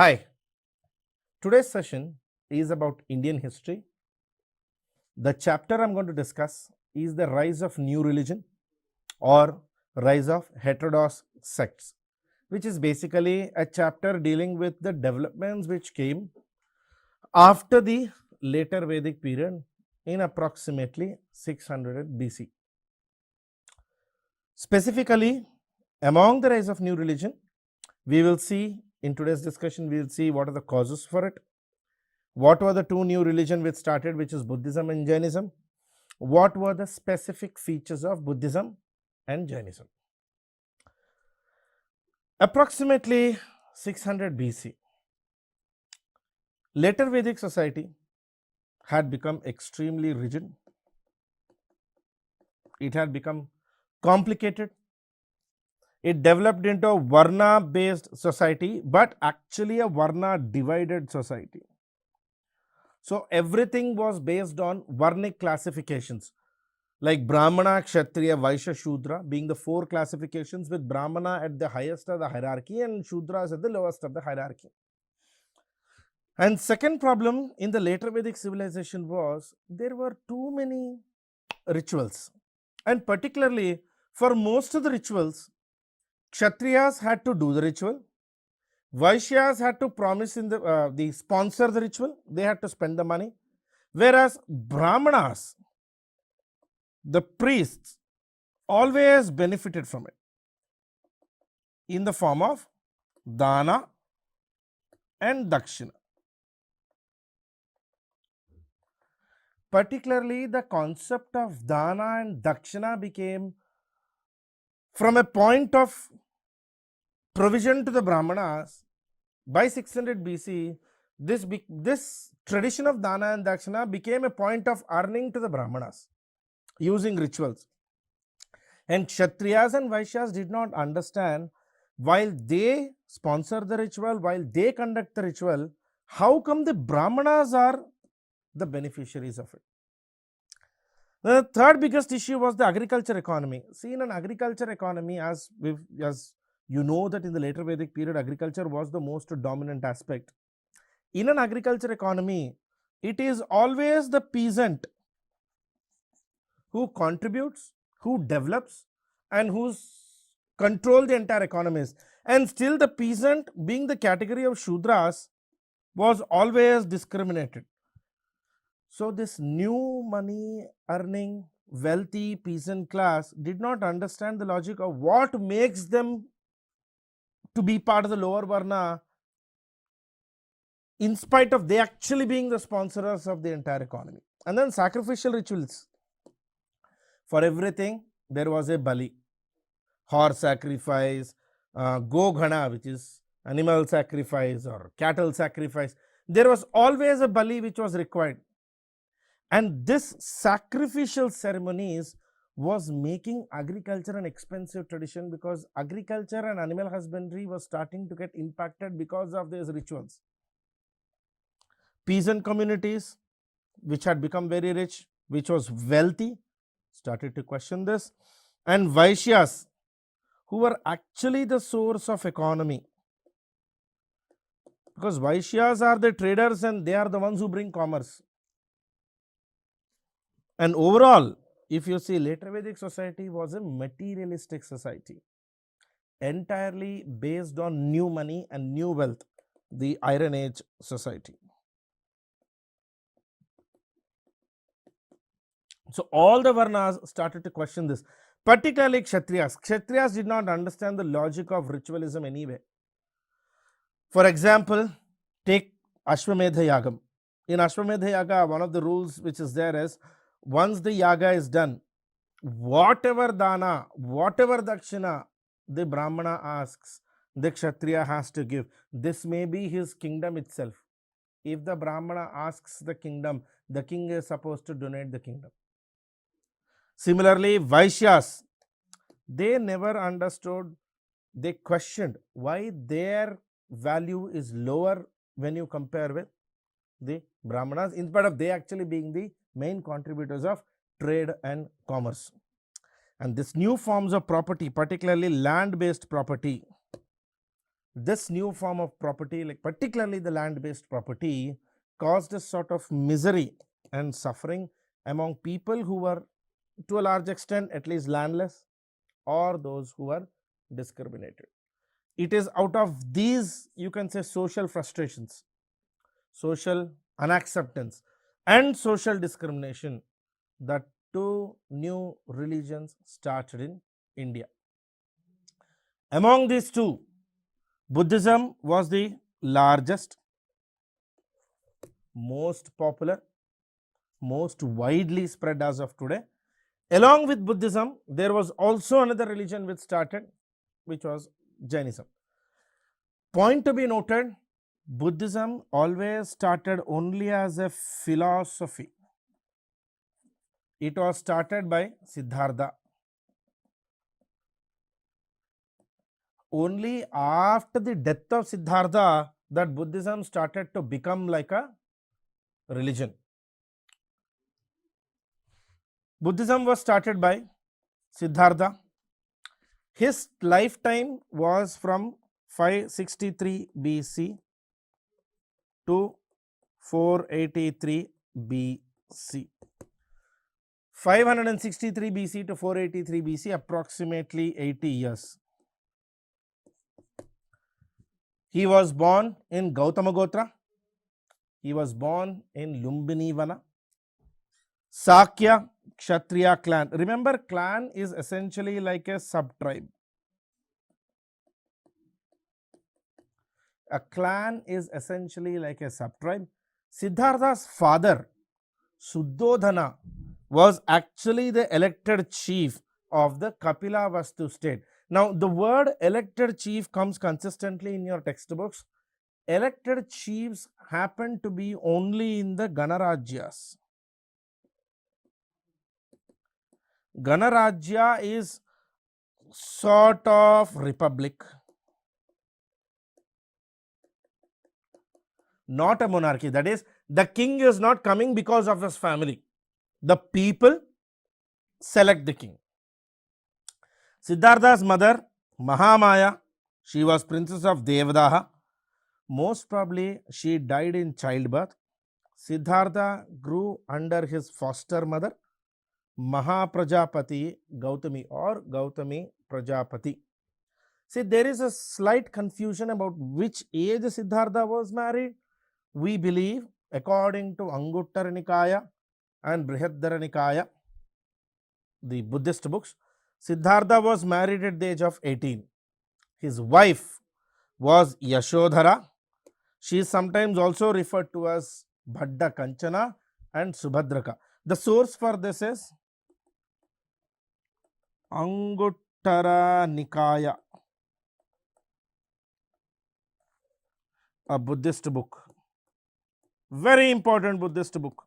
Hi, today's session is about Indian history. The chapter I'm going to discuss is the rise of new religion or rise of heterodox sects, which is basically a chapter dealing with the developments which came after the later Vedic period in approximately 600 BC. Specifically, among the rise of new religion, we will see in today's discussion, we will see what are the causes for it. What were the two new religions which started, which is Buddhism and Jainism? What were the specific features of Buddhism and Jainism? Approximately 600 BC, later Vedic society had become extremely rigid. It had become complicated. It developed into a Varna-based society, but actually a Varna-divided society. So everything was based on Varnic classifications, like Brahmana, Kshatriya, Vaishya, Shudra being the four classifications, with Brahmana at the highest of the hierarchy and Shudras at the lowest of the hierarchy. And second problem in the later Vedic civilization was there were too many rituals, and particularly for most of the rituals, Kshatriyas had to do the ritual, Vaishyas had to promise in the sponsor the ritual, they had to spend the money, whereas Brahmanas, the priests, always benefited from it in the form of dana and dakshina. Particularly, the concept of dana and dakshina became, from a point of provision to the Brahmanas, by 600 BC, this tradition of dana and dakshina became a point of earning to the Brahmanas using rituals. And Kshatriyas and Vaishyas did not understand, while they sponsor the ritual, while they conduct the ritual, how come the Brahmanas are the beneficiaries of it? The third biggest issue was the agriculture economy. See, in an agriculture economy, as you know that in the later Vedic period, agriculture was the most dominant aspect. In an agriculture economy, it is always the peasant who contributes, who develops, and who's control the entire economies. And still the peasant, being the category of Shudras, was always discriminated. So this new money earning, wealthy peasant class did not understand the logic of what makes them to be part of the lower Varna, in spite of they actually being the sponsors of the entire economy. And then sacrificial rituals. For everything, there was a bali, horse sacrifice, go-ghana, which is animal sacrifice or cattle sacrifice. There was always a bali which was required. And this sacrificial ceremonies was making agriculture an expensive tradition, because agriculture and animal husbandry was starting to get impacted because of these rituals. Peasant communities, which had become very rich, which was wealthy, started to question this. And Vaishyas, who were actually the source of economy, because Vaishyas are the traders and they are the ones who bring commerce. And overall, if you see, later Vedic society was a materialistic society, entirely based on new money and new wealth, the Iron Age society. So all the Varnas started to question this, particularly Kshatriyas. Kshatriyas did not understand the logic of ritualism anyway. For example, take 𝗧-𝗦𝗔𝗧 Yagam. In 𝗧-𝗦𝗔𝗧 Yaga, one of the rules which is there is, once the yaga is done, whatever dana, whatever dakshina the Brahmana asks, the Kshatriya has to give. This may be his kingdom itself. If the Brahmana asks the kingdom, the king is supposed to donate the kingdom. Similarly, Vaishyas, they never understood, they questioned why their value is lower when you compare with the Brahmanas, in spite of they actually being the main contributors of trade and commerce. And this new forms of property, particularly land-based property, this new form of property, like particularly the land-based property, caused a sort of misery and suffering among people who were to a large extent at least landless, or those who were discriminated. It is out of these, you can say, social frustrations, social unacceptance and social discrimination that two new religions started in India. Among these two, Buddhism was the largest, most popular, most widely spread as of today. Along with Buddhism, there was also another religion which started, which was Jainism. Point to be noted, Buddhism always started only as a philosophy. It was started by Siddhartha. Only after the death of Siddhartha that Buddhism started to become like a religion. Buddhism was started by Siddhartha. His lifetime was from 563 BC to 483 BC. 563 BC to 483 BC, approximately 80 years. He was born in Gautama Gotra. He was born in Lumbini Vana. Sakya Kshatriya clan. Remember, clan is essentially like a sub-tribe. A clan is essentially like a sub-tribe. Siddhartha's father, Suddhodana, was actually the elected chief of the Kapilavastu state. Now, the word elected chief comes consistently in your textbooks. Elected chiefs happen to be only in the Ganarajyas. Ganarajya is sort of republic, not a monarchy. That is, the king is not coming because of his family. The people select the king. Siddhartha's mother, Mahamaya, she was princess of Devadaha. Most probably she died in childbirth. Siddhartha grew under his foster mother, Mahaprajapati Gautami or Gautami Prajapati. See, there is a slight confusion about which age Siddhartha was married. We believe, according to Anguttara Nikaya and Brihaddara Nikaya, the Buddhist books, Siddhartha was married at the age of 18. His wife was Yashodhara. She is sometimes also referred to as Bhadda Kanchana and Subhadraka. The source for this is Anguttara Nikaya, a Buddhist book. Very important Buddhist book.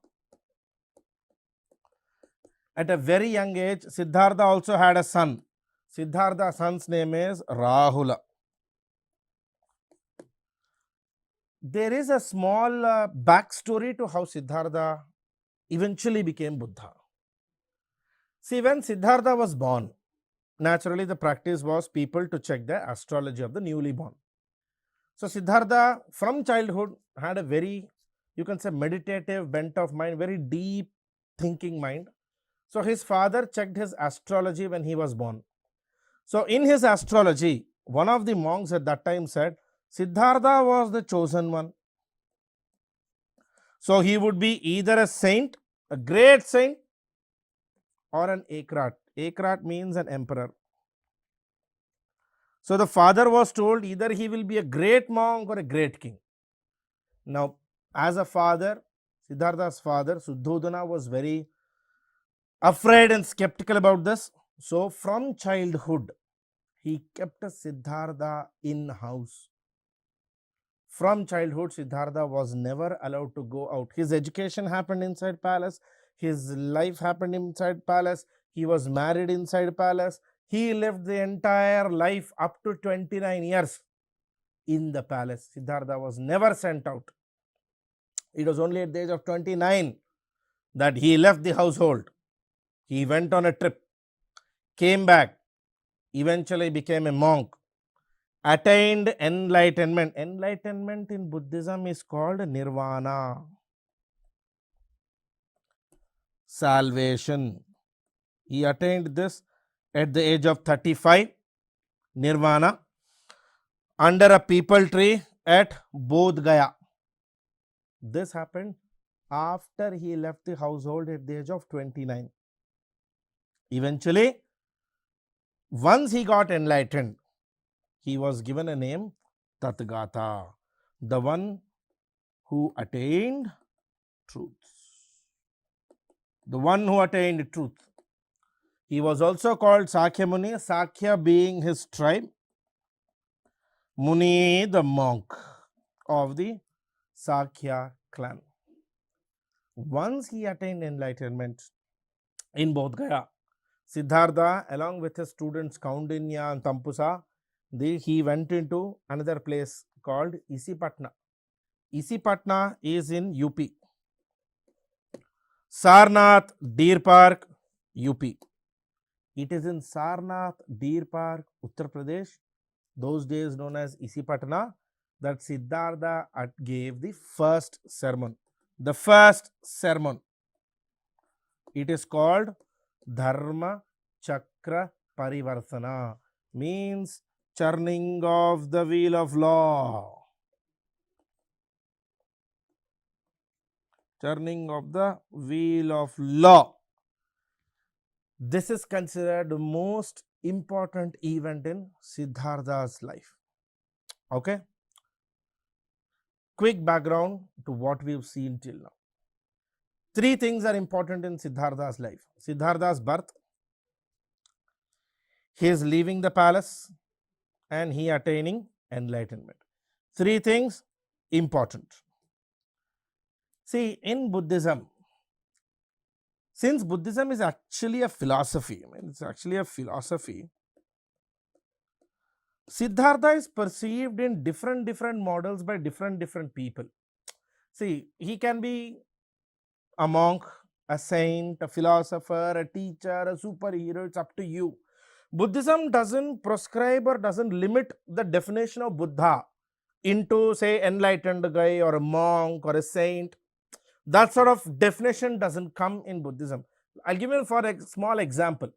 At a very young age, Siddhartha also had a son. Siddhartha's son's name is Rahula. There is a small backstory to how Siddhartha eventually became Buddha. See, when Siddhartha was born, naturally the practice was people to check the astrology of the newly born. So Siddhartha from childhood had a very, you can say, meditative bent of mind, very deep thinking mind. So his father checked his astrology when he was born. So in his astrology, one of the monks at that time said, Siddhartha was the chosen one. So he would be either a saint, a great saint, or an ekrat. Ekrat means an emperor. So the father was told either he will be a great monk or a great king. Now, as a father, Siddhartha's father, Suddhodana, was very afraid and skeptical about this. So from childhood, he kept Siddhartha in-house. From childhood, Siddhartha was never allowed to go out. His education happened inside palace. His life happened inside palace. He was married inside palace. He lived the entire life up to 29 years in the palace. Siddhartha was never sent out. It was only at the age of 29 that he left the household. He went on a trip, came back, eventually became a monk, attained enlightenment. Enlightenment in Buddhism is called Nirvana, salvation. He attained this at the age of 35, Nirvana, under a peepal tree at Bodh Gaya. This happened after he left the household at the age of 29. Eventually, once he got enlightened, he was given a name Tathagata, the one who attained truth. The one who attained truth. He was also called Sakya Muni, Sakya being his tribe, Muni the monk of the Sakya clan. Once he attained enlightenment in Bodh Gaya, Siddhartha, along with his students Kaundinya and Tampusa, he went into another place called 𝗖𝗎𝗺𝗀. 𝗖𝗎𝗺 is in UP. Sarnath Deer Park, UP. It is in Sarnath Deer Park, Uttar Pradesh, those days known as 𝗖𝗎𝗺, that Siddhartha gave the first sermon. The first sermon. It is called Dharma Chakra Parivartana, means turning of the wheel of law. Turning of the wheel of law. This is considered the most important event in Siddhartha's life. Okay? Quick background to what we've seen till now. Three things are important in Siddhartha's life. Siddhartha's birth, his leaving the palace, and he attaining enlightenment. Three things important. See, in Buddhism, since Buddhism is actually a philosophy, it's actually a philosophy, Siddhartha is perceived in different models by different people. See, he can be a monk, a saint, a philosopher, a teacher, a superhero, it's up to you. Buddhism doesn't prescribe or doesn't limit the definition of Buddha into, say, enlightened guy or a monk or a saint. That sort of definition doesn't come in Buddhism. I'll give you a small example.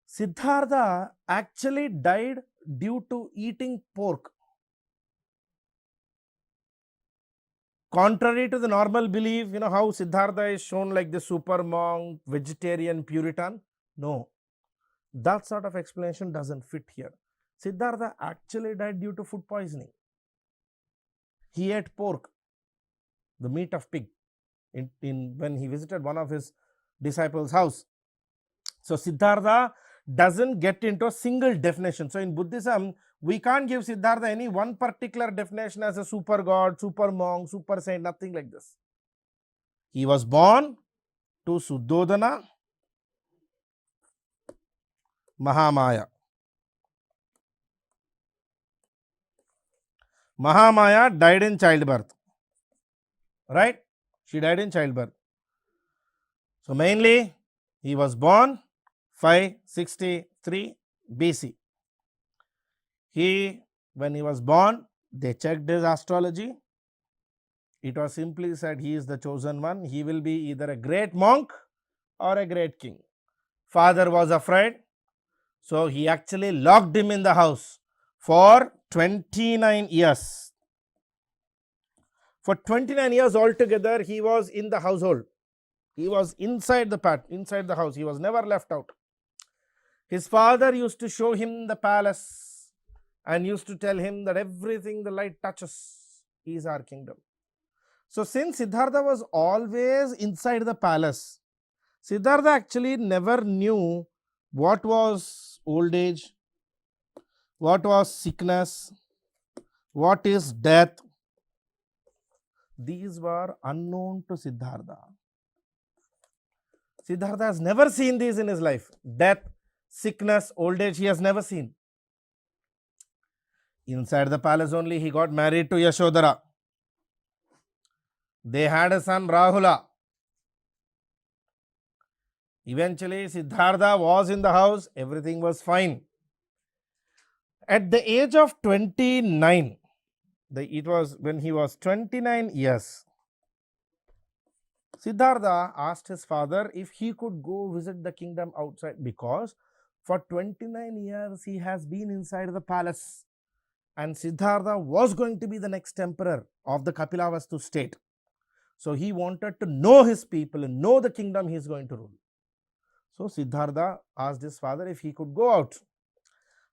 Siddhartha actually died due to eating pork. Contrary to the normal belief, you know how Siddhartha is shown like the super monk, vegetarian, Puritan. No, that sort of explanation doesn't fit here. Siddhartha actually died due to food poisoning. He ate pork, the meat of pig, when he visited one of his disciples' house. So Siddhartha doesn't get into a single definition. So in Buddhism, we can't give Siddhartha any one particular definition as a super god, super monk, super saint, nothing like this. He was born to Suddhodana, Mahamaya. Mahamaya died in childbirth. Right? She died in childbirth. So mainly, he was born 563 BC. When he was born, they checked his astrology. It was simply said he is the chosen one. He will be either a great monk or a great king. Father was afraid, so he actually locked him in the house for 29 years. For 29 years altogether, he was in the household. He was inside the house. He was never left out. His father used to show him the palace and used to tell him that everything the light touches is our kingdom. So since Siddhartha was always inside the palace, Siddhartha actually never knew what was old age, what was sickness, what is death. These were unknown to Siddhartha. Siddhartha has never seen these in his life. Death, sickness, old age, he has never seen. Inside the palace only, he got married to Yashodhara. They had a son, Rahula. Eventually, Siddhartha was in the house. Everything was fine. At the age of 29, it was when he was 29 years, Siddhartha asked his father if he could go visit the kingdom outside, because for 29 years he has been inside the palace and Siddhartha was going to be the next emperor of the 𝗂𝗽𝗚 state. So he wanted to know his people and know the kingdom he is going to rule. So Siddhartha asked his father if he could go out.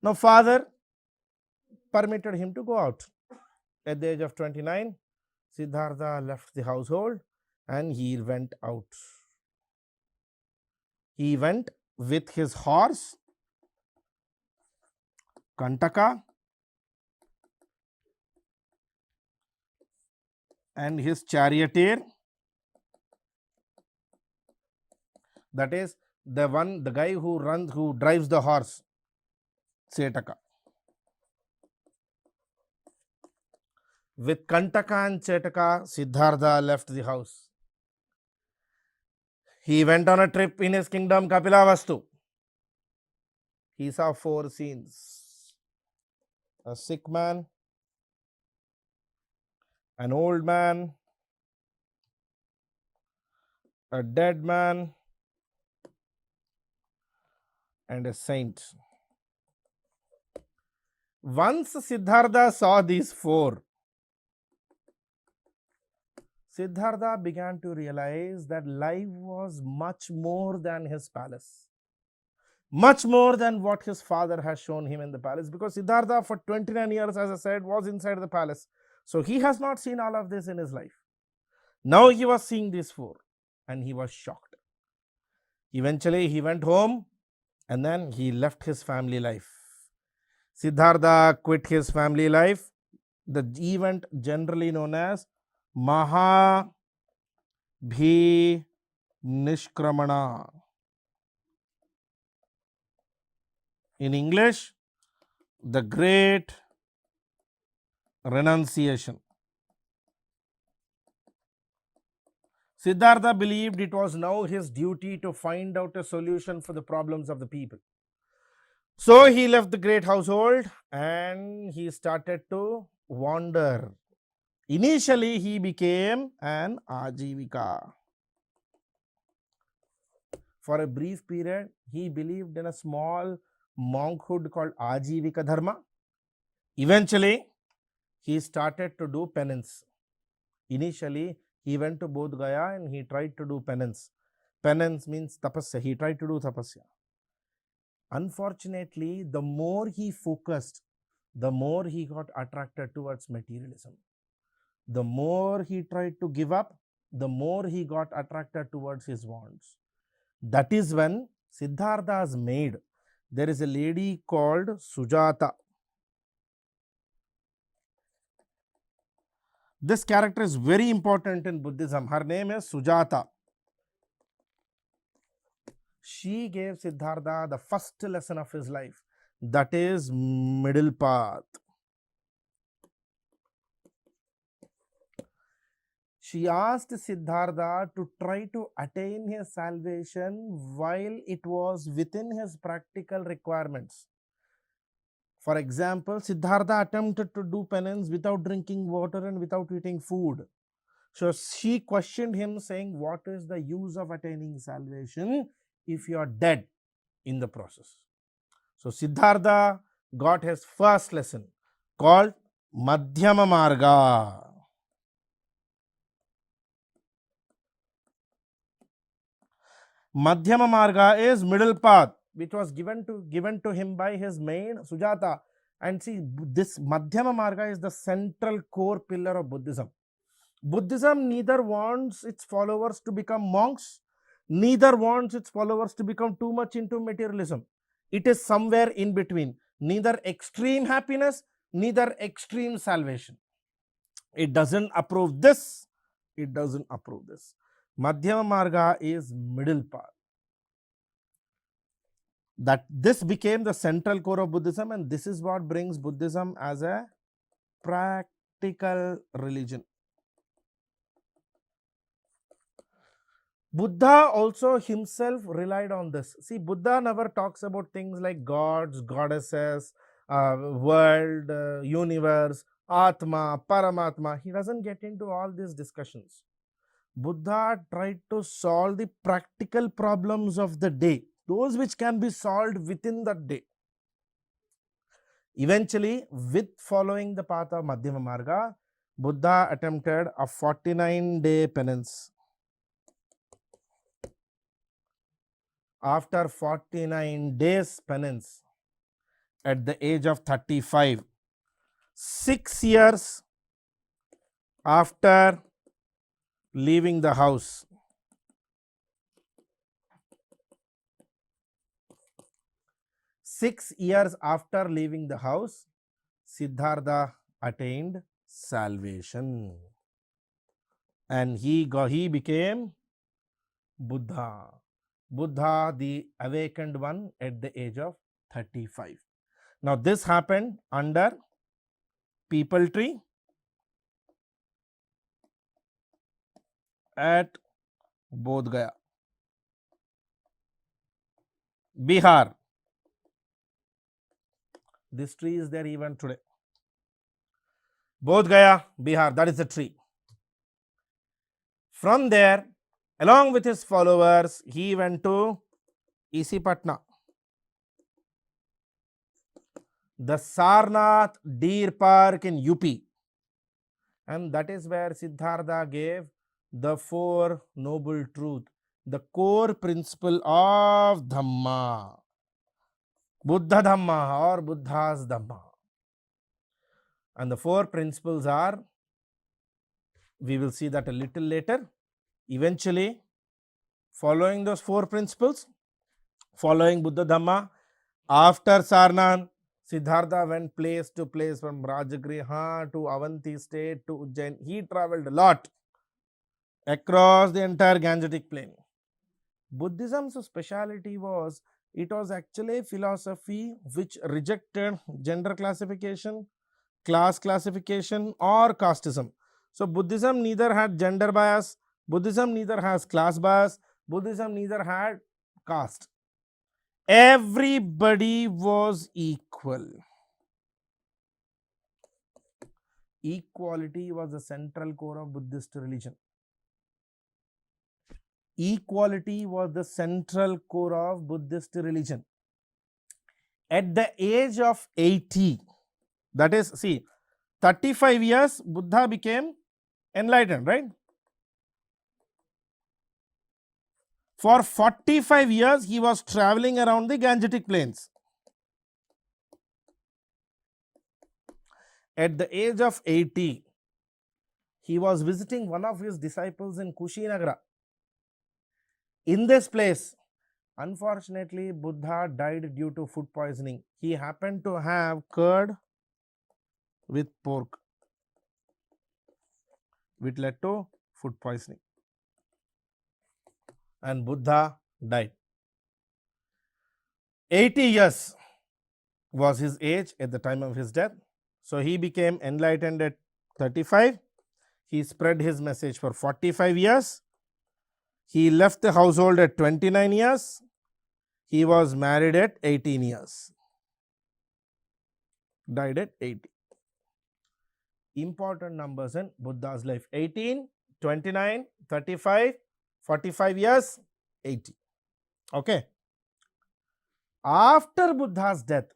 Now father permitted him to go out. At the age of 29, Siddhartha left the household and he went out. He went with his horse, Kantaka, and his charioteer, that is the guy who drives the horse, Cetaka. With Kantaka and Cetaka, Siddhartha left the house. He went on a trip in his kingdom 𝗂𝗽𝗚. He saw 4 scenes: a sick man, an old man, a dead man, and a saint. Once Siddhartha saw these 4, Siddhartha began to realize that life was much more than his palace, much more than what his father has shown him in the palace, because Siddhartha for 29 years, as I said, was inside the palace. So he has not seen all of this in his life. Now he was seeing these 4 and he was shocked. Eventually he went home and then he left his family life. Siddhartha quit his family life, the event generally known as 𝗂𝗃𝗍. In English, the Great Renunciation. Siddhartha believed it was now his duty to find out a solution for the problems of the people. So he left the great household and he started to wander. Initially, he became an Ajivika. For a brief period, he believed in a small monkhood called Ajivika Dharma. Eventually, he started to do penance. Initially, he went to Bodh Gaya and he tried to do penance. Penance means tapasya. He tried to do tapasya. Unfortunately, the more he focused, the more he got attracted towards materialism. The more he tried to give up, the more he got attracted towards his wants. That is when Siddhartha's maid, there is a lady called Sujata. This character is very important in Buddhism. Her name is Sujata. She gave Siddhartha the first lesson of his life, that is middle path. She asked Siddhartha to try to attain his salvation while it was within his practical requirements. For example, Siddhartha attempted to do penance without drinking water and without eating food. So she questioned him, saying, what is the use of attaining salvation if you are dead in the process? So Siddhartha got his first lesson called Madhyama Marga. Madhyama Marga is middle path, which was given to him by his maid Sujata. And see, this Madhyama Marga is the central core pillar of Buddhism. Buddhism neither wants its followers to become monks, neither wants its followers to become too much into materialism. It is somewhere in between, neither extreme happiness, neither extreme salvation. It doesn't approve this, it doesn't approve this. Madhyama Marga is middle path. That this became the central core of Buddhism, and this is what brings Buddhism as a practical religion. Buddha also himself relied on this. See, Buddha never talks about things like gods, goddesses, world, universe, Atma, Paramatma. He doesn't get into all these discussions. Buddha tried to solve the practical problems of the day, those which can be solved within the day. Eventually, with following the path of Madhyama Marga, Buddha attempted a 49-day penance. After 49 days penance, at the age of 35, 6 years after leaving the house, 6 years after leaving the house, Siddhartha attained salvation and he became Buddha. Buddha, the awakened one, at the age of 35. Now this happened under peepal tree at Bodh Gaya, Bihar. This tree is there even today. Bodh Gaya, Bihar, that is the tree. From there, along with his followers, he went to 𝗖𝗍 Patna, the Sarnath Deer Park in UP, and that is where Siddhartha gave the 4 noble truths, the core principle of Dhamma, Buddha Dhamma or Buddha's Dhamma. And the 4 principles are, we will see that a little later. Eventually, following those 4 principles, following Buddha Dhamma, after Sarnath, Siddhartha went place to place, from Rajagriha to Avanti state to Ujjain. He travelled a lot across the entire Gangetic plain. Buddhism's speciality was, it was actually a philosophy which rejected gender classification, class classification or casteism. So Buddhism neither had gender bias, Buddhism neither has class bias, Buddhism neither had caste. Everybody was equal. Equality was the central core of Buddhist religion. Equality was the central core of Buddhist religion. At the age of 80, that is, see, 35 years, Buddha became enlightened, right? For 45 years, he was traveling around the Gangetic plains. At the age of 80, he was visiting one of his disciples in Kushinagar. In this place, unfortunately, Buddha died due to food poisoning. He happened to have curd with pork, which led to food poisoning, and Buddha died. 80 years was his age at the time of his death. So he became enlightened at 35. He spread his message for 45 years. He left the household at 29 years. He was married at 18 years. Died at 80. Important numbers in Buddha's life: 18, 29, 35, 45 years, 80. Okay. After Buddha's death,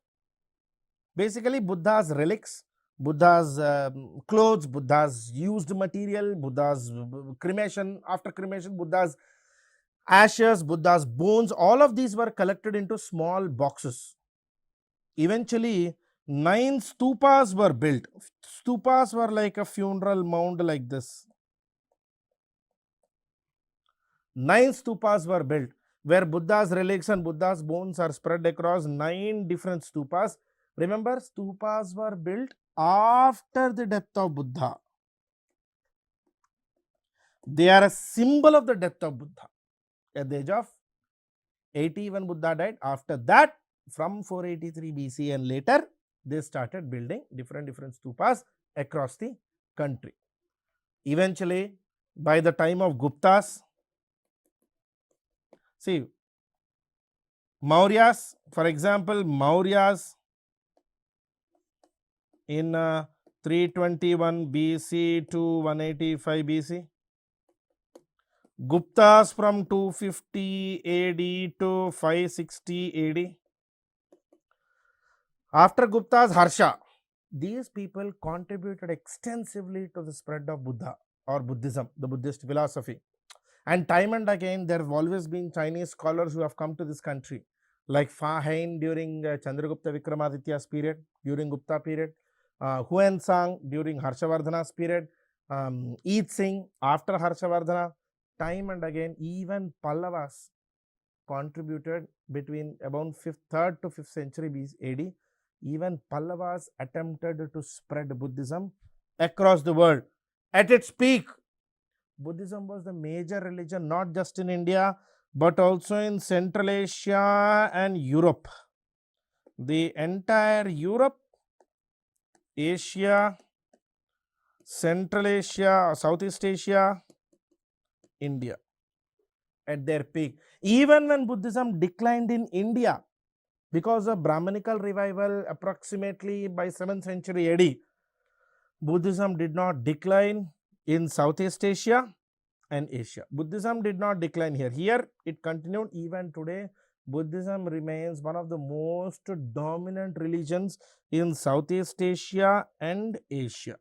basically Buddha's relics, Buddha's clothes, Buddha's used material, Buddha's cremation, after cremation, Buddha's ashes, Buddha's bones, all of these were collected into small boxes. Eventually, 9 stupas were built. Stupas were like a funeral mound like this. 9 stupas were built, where Buddha's relics and Buddha's bones are spread across 9 different stupas. Remember, stupas were built after the death of Buddha. They are a symbol of the death of Buddha. At the age of 80, when Buddha died, after that, from 483 BC and later, they started building different stupas across the country. Eventually, by the time of Guptas, see, Mauryas, for example, Mauryas in 321 BC to 185 BC. Guptas from 250 AD to 560 AD. After Guptas, Harsha. These people contributed extensively to the spread of Buddha or Buddhism, the Buddhist philosophy. And time and again, there have always been Chinese scholars who have come to this country, like Fa Hein during Chandragupta Vikramaditya's period, during Gupta period, Huan-Sang during Harshavardhana's period, 𝗧𝗦𝗔𝗧 after Harshavardhana. Time and again, even Pallavas contributed between about 3rd to 5th century AD. Even Pallavas attempted to spread Buddhism across the world. At its peak, Buddhism was the major religion not just in India but also in Central Asia and Europe. The entire Europe, Asia, Central Asia, Southeast Asia, India at their peak. Even when Buddhism declined in India because of Brahmanical revival approximately by 7th century AD, Buddhism did not decline in Southeast Asia and Asia. Buddhism did not decline here. Here it continued. Even today, Buddhism remains one of the most dominant religions in Southeast Asia and Asia.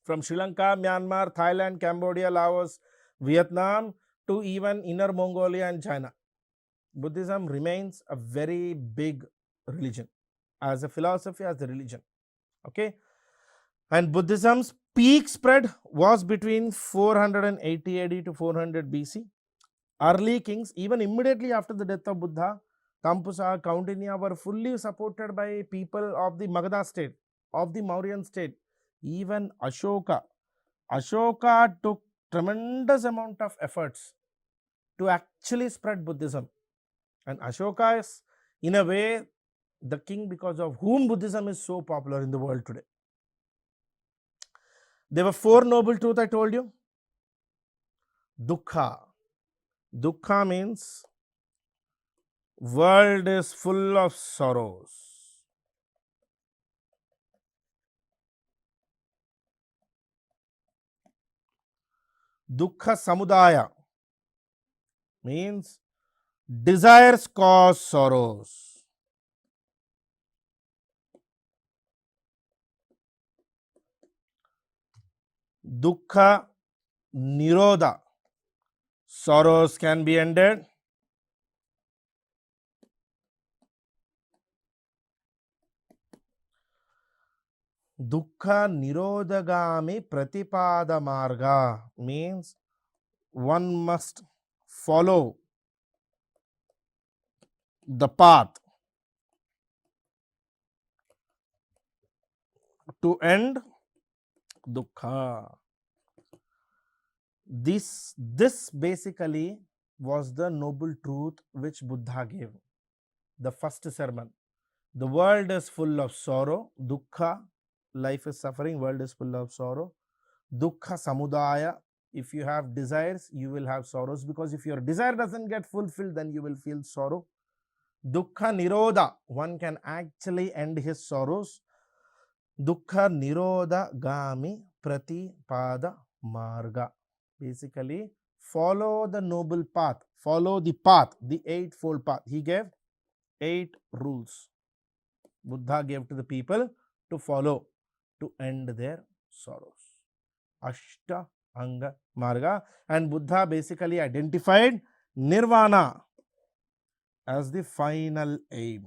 From Sri Lanka, Myanmar, Thailand, Cambodia, Laos, Vietnam to even Inner Mongolia and China, Buddhism remains a very big religion as a philosophy, as a religion. Okay. And Buddhism's peak spread was between 480 AD to 400 BC. Early kings, even immediately after the death of Buddha, Kampusa, Kaundinya were fully supported by people of the Magadha state, of the Mauryan state. Even Ashoka took tremendous amount of efforts to actually spread Buddhism. And Ashoka is, in a way, the king because of whom Buddhism is so popular in the world today. There were 4 noble truths I told you. Dukkha. Dukkha means world is full of sorrows. Dukkha samudaya means desires cause sorrows. Dukkha nirodha, sorrows can be ended. Dukkha nirodhagami pratipada marga means one must follow the path to end dukkha. This basically was the noble truth which Buddha gave. The first sermon. The world is full of sorrow, dukkha, life is suffering, world is full of sorrow. Dukkha samudaya, if you have desires, you will have sorrows, because if your desire doesn't get fulfilled, then you will feel sorrow. Dukkha nirodha, one can actually end his sorrows. Dukkha nirodha gami pratipada marga. Basically, follow the noble path, follow the path, the eightfold path. He gave 8 rules. Buddha gave to the people to follow to end their sorrows. Ashta anga marga. And Buddha basically identified Nirvana as the final aim.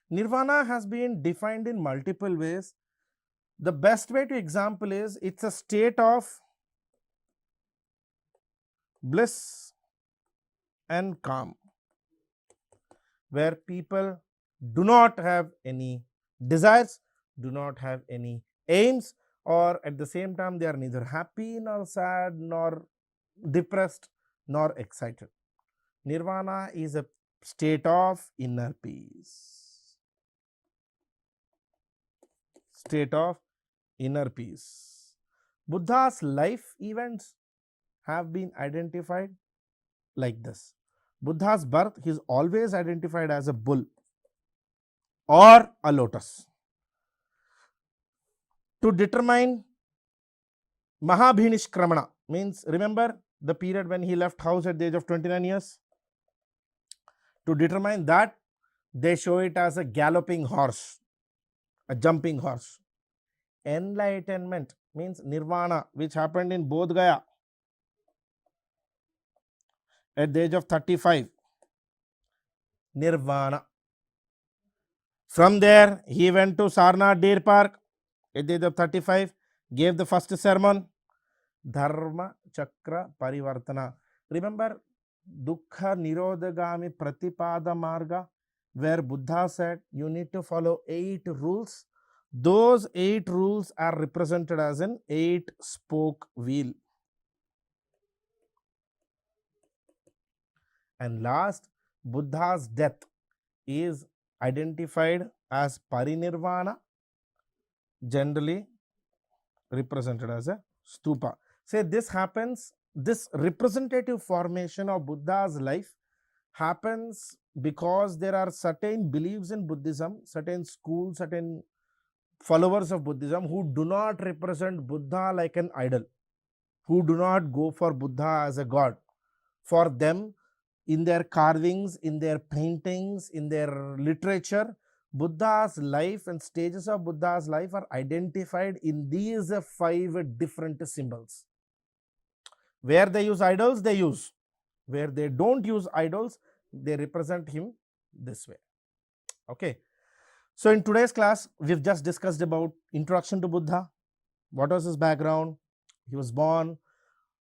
Nirvana has been defined in multiple ways. The best way to example is, it's a state of bliss and calm, where people do not have any desires, do not have any aims, or at the same time they are neither happy nor sad nor depressed nor excited. Nirvana is a state of inner peace. State of inner peace. Buddha's life events have been identified like this. Buddha's birth, he is always identified as a bull. or a lotus. To determine Mahabhinishkramana, means remember the period when he left house at the age of 29 years? To determine that, they show it as a galloping horse, a jumping horse. Enlightenment means Nirvana, which happened in Bodh Gaya at the age of 35. Nirvana. From there, he went to Sarnath Deer Park at the age of 35, gave the first sermon, Dharma Chakra Parivartana. Remember Dukkha Nirodhagami Pratipada Marga, where Buddha said you need to follow 8 rules. Those 8 rules are represented as an 8-spoke wheel. And last, Buddha's death is identified as Parinirvana, generally represented as a stupa. Say this happens, this representative formation of Buddha's life happens because there are certain beliefs in Buddhism, certain schools, certain followers of Buddhism who do not represent Buddha like an idol, who do not go for Buddha as a god. For them, in their carvings, in their paintings, in their literature, Buddha's life and stages of Buddha's life are identified in these 5 different symbols. Where they use idols, they use. Where they don't use idols, they represent him this way. Okay. So in today's class, we've just discussed about introduction to Buddha. What was his background? He was born.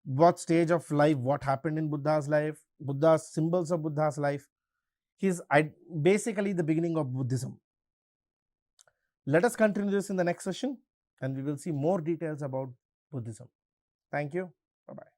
What stage of life, what happened in Buddha's life, Buddha's symbols of Buddha's life. He's basically the beginning of Buddhism. Let us continue this in the next session and we will see more details about Buddhism. Thank you. Bye-bye.